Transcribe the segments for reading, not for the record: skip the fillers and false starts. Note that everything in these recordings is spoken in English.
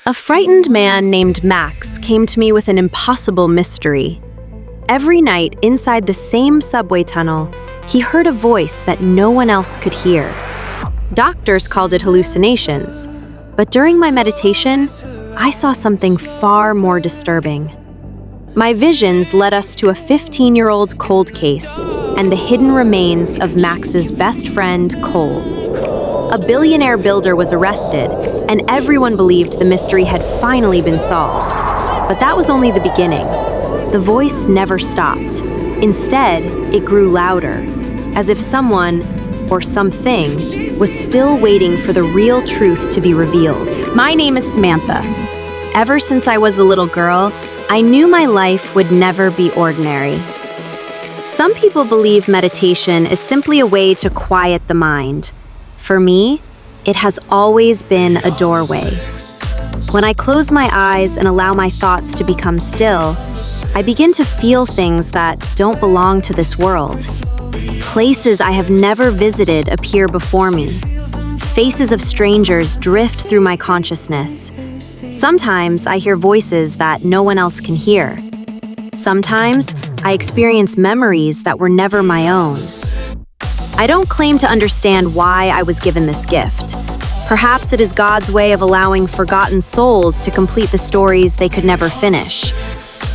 A frightened man named Max came to me with an impossible mystery. Every night inside the same subway tunnel, he heard a voice that no one else could hear. Doctors called it hallucinations, but during my meditation, I saw something far more disturbing. My visions led us to a 15-year-old cold case and the hidden remains of Max's best friend, Cole. A billionaire builder was arrested, and everyone believed the mystery had finally been solved. But that was only the beginning. The voice never stopped. Instead, it grew louder, as if someone, or something, was still waiting for the real truth to be revealed. My name is Samantha. Ever since I was a little girl, I knew my life would never be ordinary. Some people believe meditation is simply a way to quiet the mind. For me, it has always been a doorway. When I close my eyes and allow my thoughts to become still, I begin to feel things that don't belong to this world. Places I have never visited appear before me. Faces of strangers drift through my consciousness. Sometimes I hear voices that no one else can hear. Sometimes I experience memories that were never my own. I don't claim to understand why I was given this gift. Perhaps it is God's way of allowing forgotten souls to complete the stories they could never finish.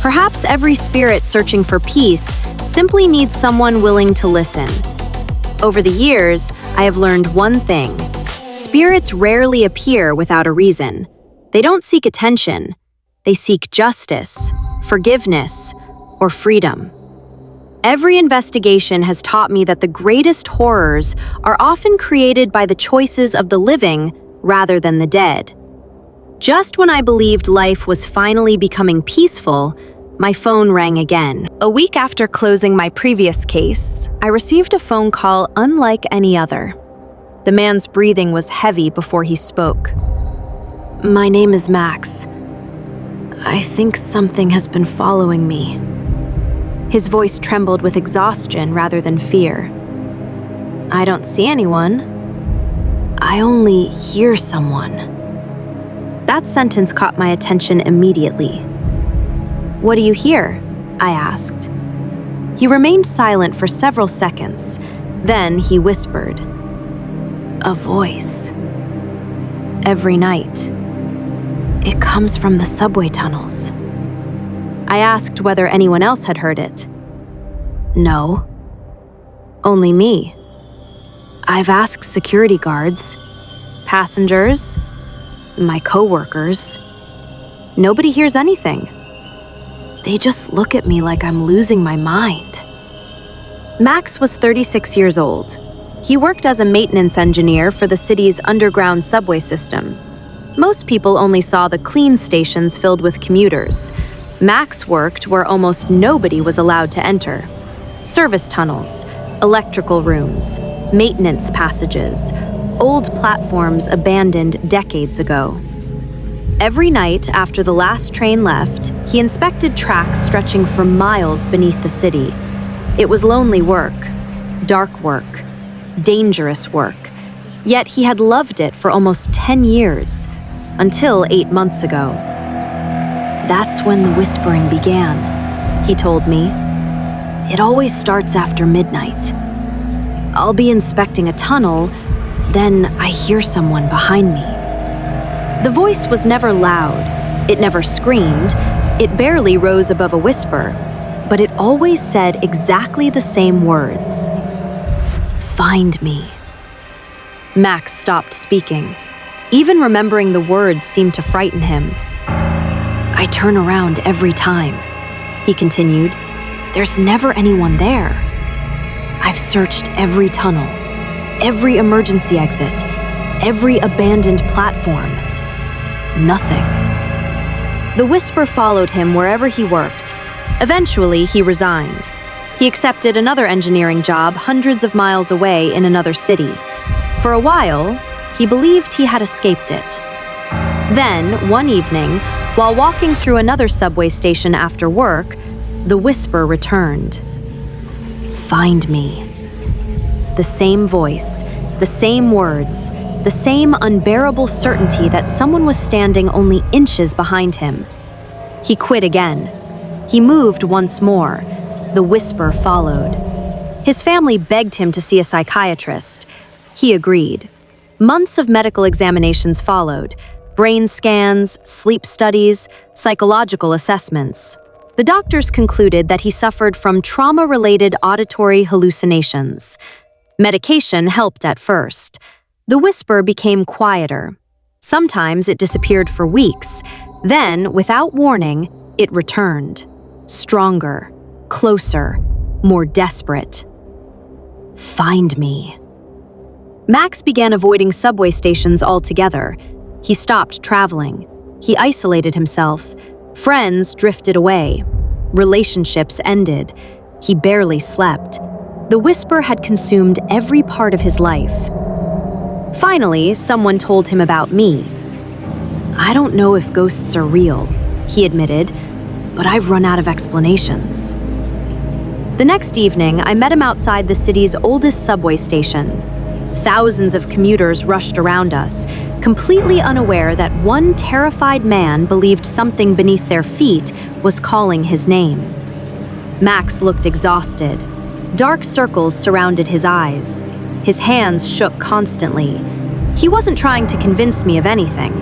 Perhaps every spirit searching for peace simply needs someone willing to listen. Over the years, I have learned one thing. Spirits rarely appear without a reason. They don't seek attention. They seek justice, forgiveness, or freedom. Every investigation has taught me that the greatest horrors are often created by the choices of the living rather than the dead. Just when I believed life was finally becoming peaceful, my phone rang again. A week after closing my previous case, I received a phone call unlike any other. The man's breathing was heavy before he spoke. My name is Max. I think something has been following me. His voice trembled with exhaustion rather than fear. I don't see anyone. I only hear someone. That sentence caught my attention immediately. What do you hear? I asked. He remained silent for several seconds. Then he whispered, "A voice. Every night. It comes from the subway tunnels." I asked whether anyone else had heard it. No. Only me. I've asked security guards, passengers, my coworkers. Nobody hears anything. They just look at me like I'm losing my mind. Max was 36 years old. He worked as a maintenance engineer for the city's underground subway system. Most people only saw the clean stations filled with commuters. Max worked where almost nobody was allowed to enter. Service tunnels, electrical rooms, maintenance passages, old platforms abandoned decades ago. Every night after the last train left, he inspected tracks stretching for miles beneath the city. It was lonely work, dark work, dangerous work. Yet he had loved it for almost 10 years, until 8 months ago. That's when the whispering began, he told me. It always starts after midnight. I'll be inspecting a tunnel, then I hear someone behind me. The voice was never loud, it never screamed, it barely rose above a whisper, but it always said exactly the same words. Find me. Max stopped speaking. Even remembering the words seemed to frighten him. I turn around every time, he continued. There's never anyone there. I've searched every tunnel, every emergency exit, every abandoned platform. Nothing. The whisper followed him wherever he worked. Eventually, he resigned. He accepted another engineering job hundreds of miles away in another city. For a while, he believed he had escaped it. Then, one evening, while walking through another subway station after work, the whisper returned. Find me. The same voice, the same words, the same unbearable certainty that someone was standing only inches behind him. He quit again. He moved once more. The whisper followed. His family begged him to see a psychiatrist. He agreed. Months of medical examinations followed: brain scans, sleep studies, psychological assessments. The doctors concluded that he suffered from trauma-related auditory hallucinations. Medication helped at first. The whisper became quieter. Sometimes it disappeared for weeks. Then, without warning, it returned. Stronger, closer, more desperate. Find me. Max began avoiding subway stations altogether. He stopped traveling. He isolated himself. Friends drifted away. Relationships ended. He barely slept. The whisper had consumed every part of his life. Finally, someone told him about me. "I don't know if ghosts are real," he admitted, "but I've run out of explanations." The next evening, I met him outside the city's oldest subway station. Thousands of commuters rushed around us, completely unaware that one terrified man believed something beneath their feet was calling his name. Max looked exhausted. Dark circles surrounded his eyes. His hands shook constantly. He wasn't trying to convince me of anything.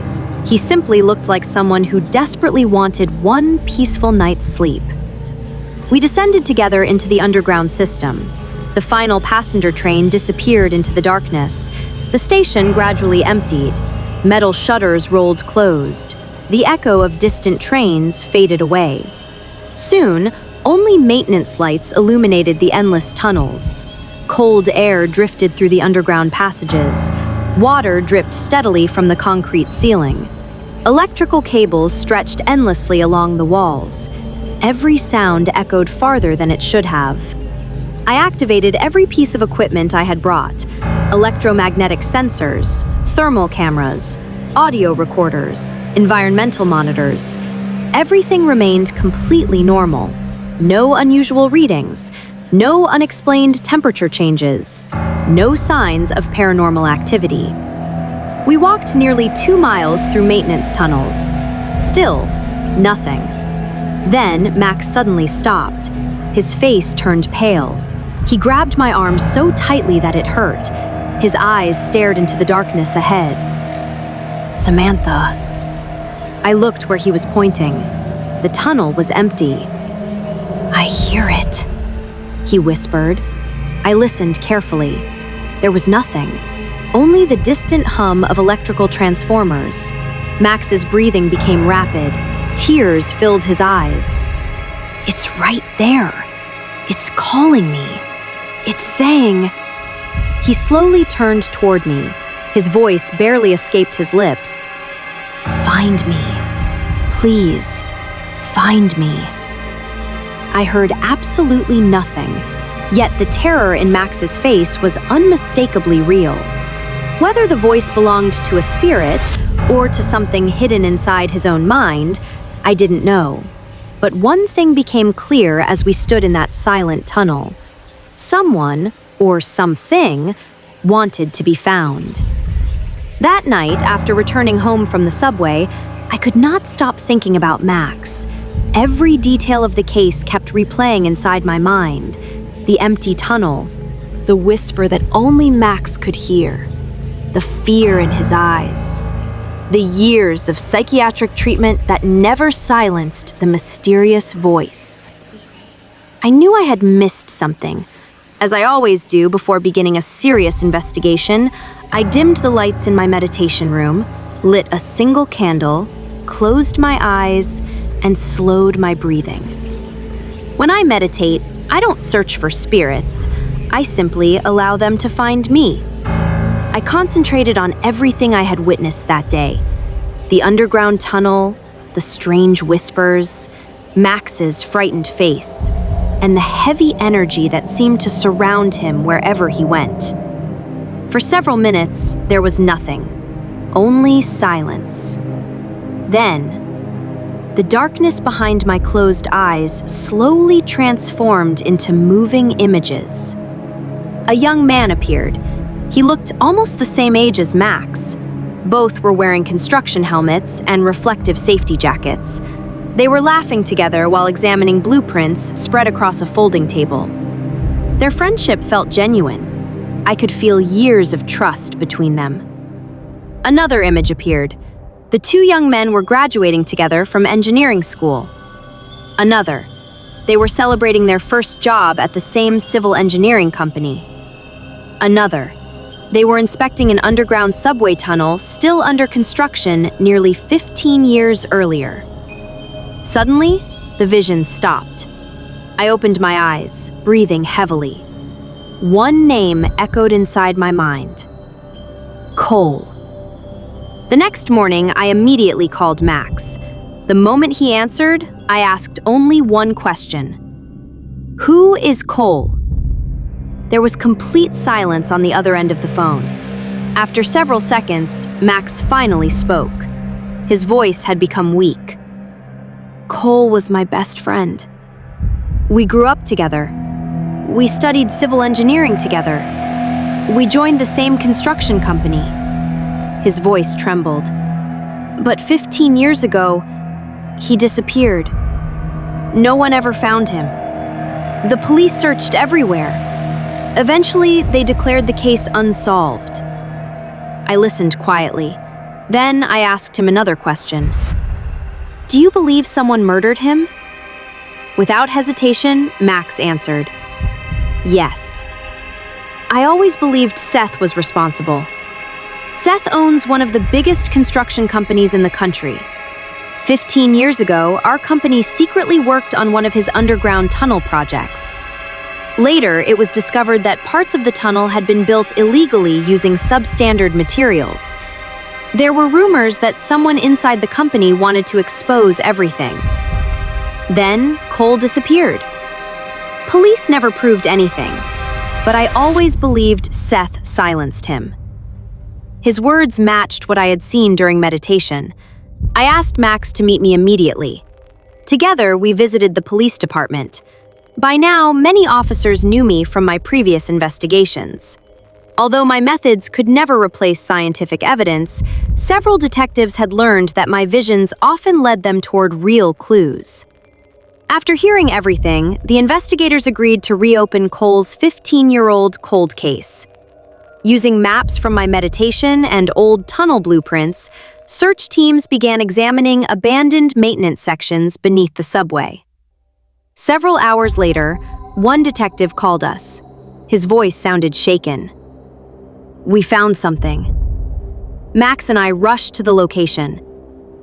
He simply looked like someone who desperately wanted one peaceful night's sleep. We descended together into the underground system. The final passenger train disappeared into the darkness. The station gradually emptied. Metal shutters rolled closed. The echo of distant trains faded away. Soon, only maintenance lights illuminated the endless tunnels. Cold air drifted through the underground passages. Water dripped steadily from the concrete ceiling. Electrical cables stretched endlessly along the walls. Every sound echoed farther than it should have. I activated every piece of equipment I had brought: electromagnetic sensors, thermal cameras, audio recorders, environmental monitors. Everything remained completely normal. No unusual readings, no unexplained temperature changes, no signs of paranormal activity. We walked nearly 2 miles through maintenance tunnels. Still, nothing. Then Max suddenly stopped. His face turned pale. He grabbed my arm so tightly that it hurt. His eyes stared into the darkness ahead. "Samantha." I looked where he was pointing. The tunnel was empty. "I hear it," he whispered. I listened carefully. There was nothing. Only the distant hum of electrical transformers. Max's breathing became rapid. Tears filled his eyes. "It's right there. It's calling me. It's saying..." He slowly turned toward me. His voice barely escaped his lips. "Find me. Please, find me." I heard absolutely nothing, yet the terror in Max's face was unmistakably real. Whether the voice belonged to a spirit or to something hidden inside his own mind, I didn't know. But one thing became clear as we stood in that silent tunnel. Someone, or something, wanted to be found. That night, after returning home from the subway, I could not stop thinking about Max. Every detail of the case kept replaying inside my mind. The empty tunnel, the whisper that only Max could hear, the fear in his eyes, the years of psychiatric treatment that never silenced the mysterious voice. I knew I had missed something. As I always do before beginning a serious investigation, I dimmed the lights in my meditation room, lit a single candle, closed my eyes, and slowed my breathing. When I meditate, I don't search for spirits. I simply allow them to find me. I concentrated on everything I had witnessed that day. The underground tunnel, the strange whispers, Max's frightened face, and the heavy energy that seemed to surround him wherever he went. For several minutes, there was nothing, only silence. Then, the darkness behind my closed eyes slowly transformed into moving images. A young man appeared. He looked almost the same age as Max. Both were wearing construction helmets and reflective safety jackets. They were laughing together while examining blueprints spread across a folding table. Their friendship felt genuine. I could feel years of trust between them. Another image appeared. The two young men were graduating together from engineering school. Another. They were celebrating their first job at the same civil engineering company. Another. They were inspecting an underground subway tunnel still under construction nearly 15 years earlier. Suddenly, the vision stopped. I opened my eyes, breathing heavily. One name echoed inside my mind. Cole. The next morning, I immediately called Max. The moment he answered, I asked only one question. Who is Cole? There was complete silence on the other end of the phone. After several seconds, Max finally spoke. His voice had become weak. Cole was my best friend. We grew up together. We studied civil engineering together. We joined the same construction company. His voice trembled. But 15 years ago, he disappeared. No one ever found him. The police searched everywhere. Eventually, they declared the case unsolved. I listened quietly. Then I asked him another question. Do you believe someone murdered him? Without hesitation, Max answered, yes. I always believed Seth was responsible. Seth owns one of the biggest construction companies in the country. 15 years ago, our company secretly worked on one of his underground tunnel projects. Later, it was discovered that parts of the tunnel had been built illegally using substandard materials. There were rumors that someone inside the company wanted to expose everything. Then, Cole disappeared. Police never proved anything, but I always believed Seth silenced him. His words matched what I had seen during meditation. I asked Max to meet me immediately. Together, we visited the police department. By now, many officers knew me from my previous investigations. Although my methods could never replace scientific evidence, several detectives had learned that my visions often led them toward real clues. After hearing everything, the investigators agreed to reopen Cole's 15-year-old cold case. Using maps from my meditation and old tunnel blueprints, search teams began examining abandoned maintenance sections beneath the subway. Several hours later, one detective called us. His voice sounded shaken. We found something. Max and I rushed to the location.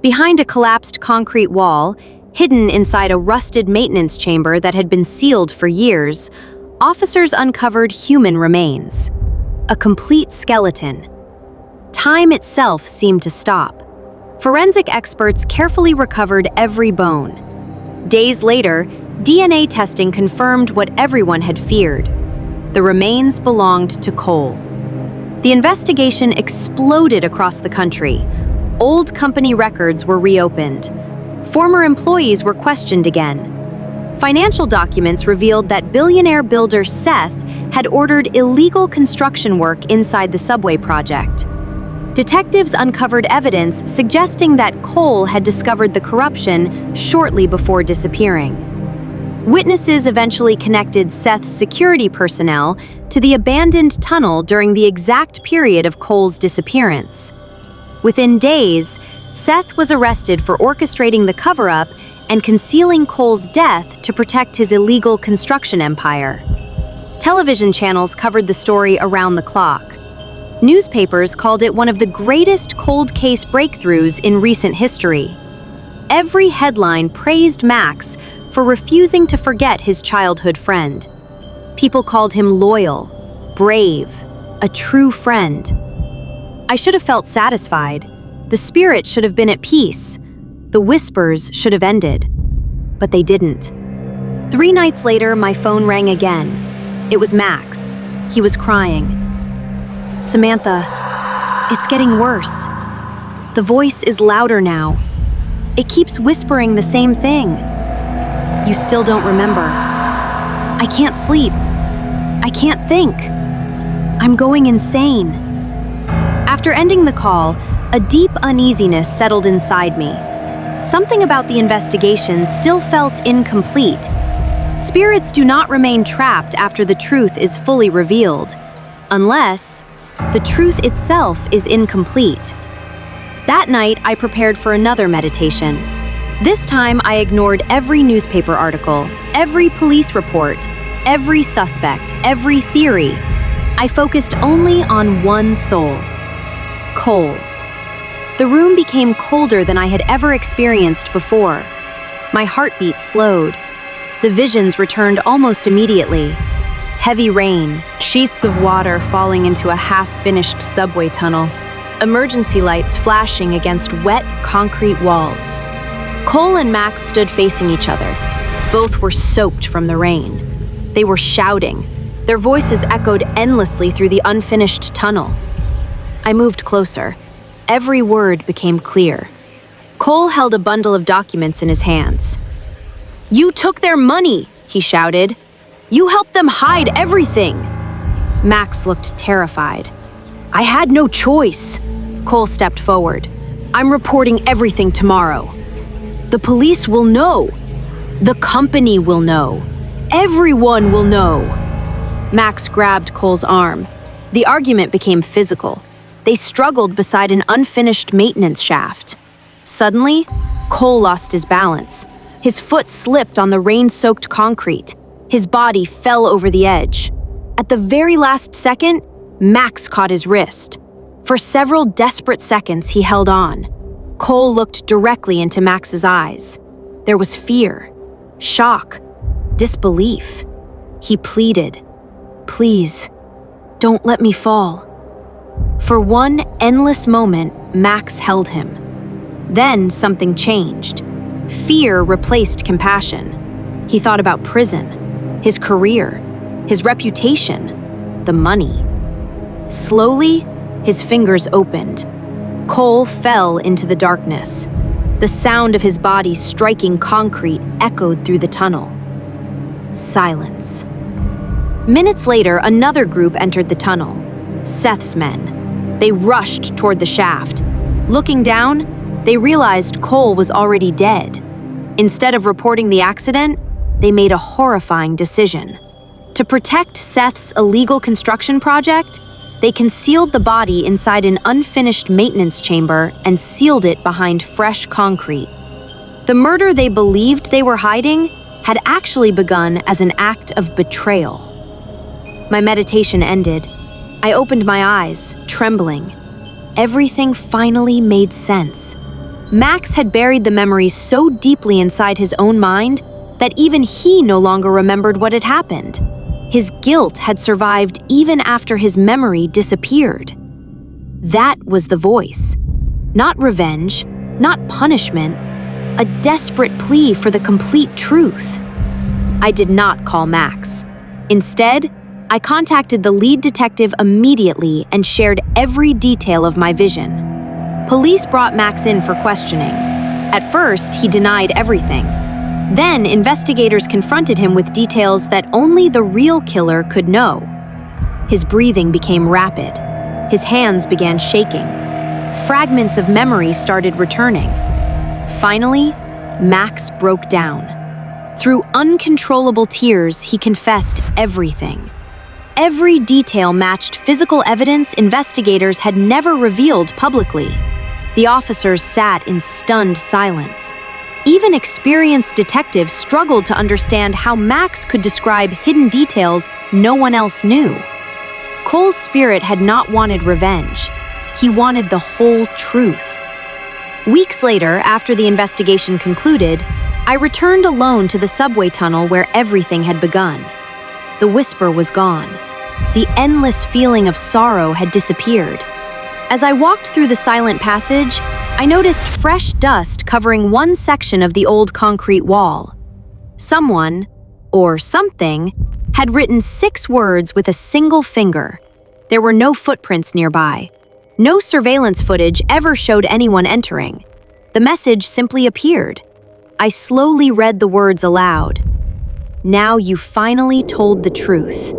Behind a collapsed concrete wall, hidden inside a rusted maintenance chamber that had been sealed for years, officers uncovered human remains. A complete skeleton. Time itself seemed to stop. Forensic experts carefully recovered every bone. Days later, DNA testing confirmed what everyone had feared. The remains belonged to Cole. The investigation exploded across the country. Old company records were reopened. Former employees were questioned again. Financial documents revealed that billionaire builder Seth had ordered illegal construction work inside the subway project. Detectives uncovered evidence suggesting that Cole had discovered the corruption shortly before disappearing. Witnesses eventually connected Seth's security personnel to the abandoned tunnel during the exact period of Cole's disappearance. Within days, Seth was arrested for orchestrating the cover-up and concealing Cole's death to protect his illegal construction empire. Television channels covered the story around the clock. Newspapers called it one of the greatest cold case breakthroughs in recent history. Every headline praised Max for refusing to forget his childhood friend. People called him loyal, brave, a true friend. I should have felt satisfied. The spirit should have been at peace. The whispers should have ended. But they didn't. 3 nights later, my phone rang again. It was Max. He was crying. Samantha, it's getting worse. The voice is louder now. It keeps whispering the same thing. You still don't remember. I can't sleep. I can't think. I'm going insane. After ending the call, a deep uneasiness settled inside me. Something about the investigation still felt incomplete. Spirits do not remain trapped after the truth is fully revealed, unless the truth itself is incomplete. That night, I prepared for another meditation. This time, I ignored every newspaper article, every police report, every suspect, every theory. I focused only on one soul: Cole. The room became colder than I had ever experienced before. My heartbeat slowed. The visions returned almost immediately. Heavy rain, sheets of water falling into a half-finished subway tunnel, emergency lights flashing against wet concrete walls. Cole and Max stood facing each other. Both were soaked from the rain. They were shouting. Their voices echoed endlessly through the unfinished tunnel. I moved closer. Every word became clear. Cole held a bundle of documents in his hands. "You took their money!" he shouted. "You helped them hide everything!" Max looked terrified. "I had no choice." Cole stepped forward. "I'm reporting everything tomorrow. The police will know. The company will know. Everyone will know." Max grabbed Cole's arm. The argument became physical. They struggled beside an unfinished maintenance shaft. Suddenly, Cole lost his balance. His foot slipped on the rain-soaked concrete. His body fell over the edge. At the very last second, Max caught his wrist. For several desperate seconds, he held on. Cole looked directly into Max's eyes. There was fear, shock, disbelief. He pleaded, "Please, don't let me fall." For one endless moment, Max held him. Then something changed. Fear replaced compassion. He thought about prison, his career, his reputation, the money. Slowly, his fingers opened. Cole fell into the darkness. The sound of his body striking concrete echoed through the tunnel. Silence. Minutes later, another group entered the tunnel. Seth's men. They rushed toward the shaft. Looking down, they realized Cole was already dead. Instead of reporting the accident, they made a horrifying decision. To protect Seth's illegal construction project, they concealed the body inside an unfinished maintenance chamber and sealed it behind fresh concrete. The murder they believed they were hiding had actually begun as an act of betrayal. My meditation ended. I opened my eyes, trembling. Everything finally made sense. Max had buried the memories so deeply inside his own mind that even he no longer remembered what had happened. His guilt had survived even after his memory disappeared. That was the voice. Not revenge, not punishment, a desperate plea for the complete truth. I did not call Max. Instead, I contacted the lead detective immediately and shared every detail of my vision. Police brought Max in for questioning. At first, he denied everything. Then, investigators confronted him with details that only the real killer could know. His breathing became rapid. His hands began shaking. Fragments of memory started returning. Finally, Max broke down. Through uncontrollable tears, he confessed everything. Every detail matched physical evidence investigators had never revealed publicly. The officers sat in stunned silence. Even experienced detectives struggled to understand how Max could describe hidden details no one else knew. Cole's spirit had not wanted revenge. He wanted the whole truth. Weeks later, after the investigation concluded, I returned alone to the subway tunnel where everything had begun. The whisper was gone. The endless feeling of sorrow had disappeared. As I walked through the silent passage, I noticed fresh dust covering one section of the old concrete wall. Someone, or something, had written 6 words with a single finger. There were no footprints nearby. No surveillance footage ever showed anyone entering. The message simply appeared. I slowly read the words aloud. "Now you finally told the truth."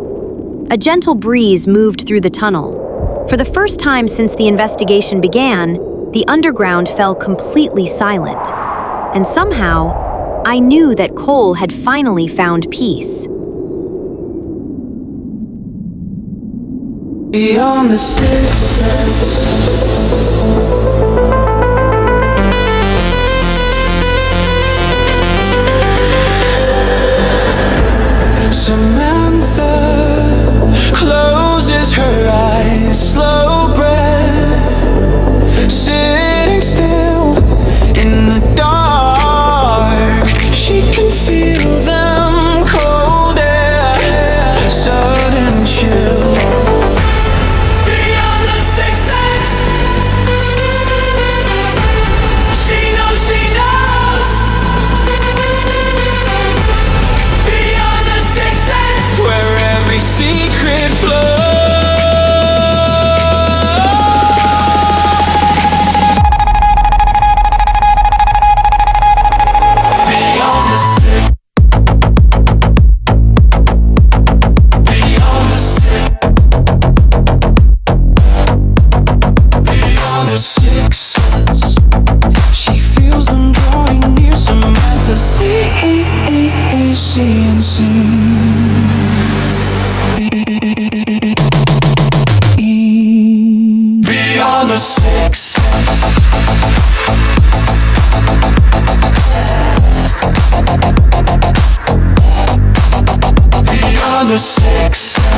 A gentle breeze moved through the tunnel. For the first time since the investigation began, the underground fell completely silent. And somehow, I knew that Cole had finally found peace. Beyond the sixth sense. Samantha closes her eyes, slow breath, sitting still in the dark. She can feel them, cold air, sudden chill. Beyond the sixth sense, she knows, she knows. Beyond the sixth sense, where every secret flows. She feels them drawing near. Samantha sees and beyond the sixth sense. Beyond the sixth sense.